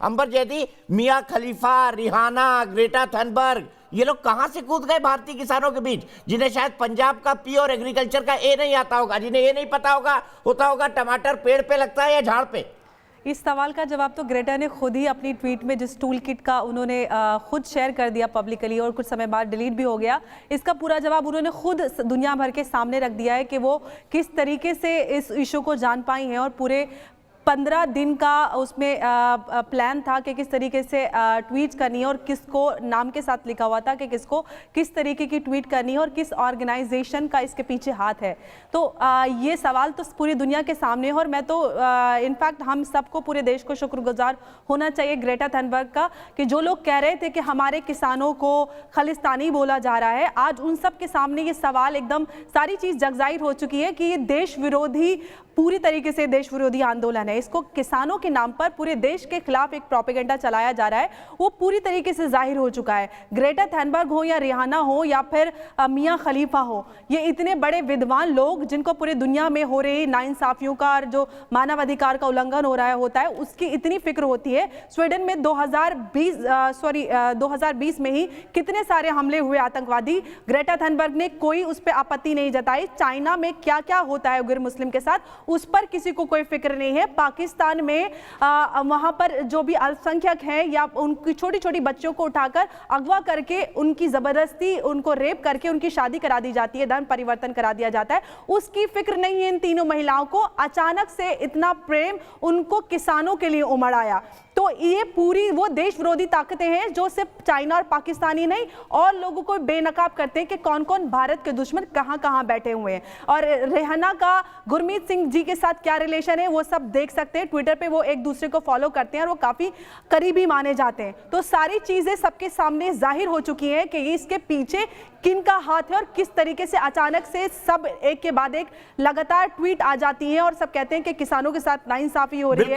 अंबर जैदी, मियां खलीफा, Rihanna, Greta Thunberg, ये लोग कहां से कूद गए भारतीय किसानों के बीच, जिन्हें शायद पंजाब का प्योर एग्रीकल्चर का ए नहीं आता होगा, जिन्हें ये नहीं पता होगा टमाटर पेड़ पे लगता है या झाड़ पे। इस सवाल का जवाब तो ग्रेटा ने खुद ही अपनी ट्वीट में, जिस टूल किट का उन्होंने खुद शेयर कर दिया पब्लिकली और कुछ समय बाद डिलीट भी हो गया, इसका पूरा जवाब उन्होंने खुद दुनिया भर के सामने रख दिया है कि वो किस तरीके से इस इशू को जान पाई हैं और पूरे 15 दिन का उसमें प्लान था कि किस तरीके से ट्वीट करनी है और किसको नाम के साथ लिखा हुआ था कि किसको किस तरीके की ट्वीट करनी है और किस ऑर्गेनाइजेशन का इसके पीछे हाथ है। तो ये सवाल तो पूरी दुनिया के सामने है और मैं तो इनफैक्ट हम सबको, पूरे देश को शुक्रगुजार होना चाहिए ग्रेटा थनबर्ग का कि जो लोग कह रहे थे कि हमारे किसानों को खालिस्तानी बोला जा रहा है, आज उन सब के सामने ये सवाल एकदम सारी चीज़ जगजाहिर हो चुकी है कि ये देश विरोधी, पूरी तरीके से देश विरोधी आंदोलन है। इसको किसानों के नाम पर पूरे देश के खिलाफ एक प्रोपेगेंडा चलाया जा रहा है, वो पूरी तरीके से जाहिर हो चुका है। ग्रेटा थनबर्ग हो या रिहाना हो या फिर मियां खलीफा हो, ये इतने बड़े विद्वान लोग जिनको पूरे दुनिया में हो रही नाइंसाफियों का और जो मानवाधिकार का उल्लंघन हो रहा होता है उसकी इतनी फिक्र होती है। स्वीडन में 2020 में ही कितने सारे हमले हुए आतंकवादी, ग्रेटा थनबर्ग ने कोई उस पर आपत्ति नहीं जताई। चाइना में क्या क्या होता है उइगर मुस्लिम के साथ, उस पर किसी को कोई फिक्र नहीं है। पाकिस्तान में वहां पर जो भी अल्पसंख्यक हैं या उनकी छोटी छोटी बच्चों को उठाकर अगवा करके उनकी जबरदस्ती उनको रेप करके उनकी शादी करा दी जाती है, धर्म परिवर्तन करा दिया जाता है, उसकी फिक्र नहीं है इन तीनों महिलाओं को। अचानक से इतना प्रेम उनको किसानों के लिए उमड़ आया। तो ये पूरी वो देश विरोधी ताकतें हैं जो सिर्फ चाइना और पाकिस्तानी नहीं और लोगों को बेनकाब करते हैं कि कौन कौन भारत के दुश्मन कहां कहां बैठे हुए हैं। और रिहाना का गुरमीत सिंह जी के साथ क्या रिलेशन है वो सब देख सकते हैं, ट्विटर पे वो एक दूसरे को फॉलो करते हैं और वो काफी करीबी माने जाते हैं। तो सारी चीजें सबके सामने जाहिर हो चुकी हैं कि इसके पीछे किन का हाथ है और किस तरीके से अचानक से सब एक के बाद एक लगातार ट्वीट आ जाती हैं और सब कहते हैं कि किसानों के साथ नाइंसाफी हो रही है।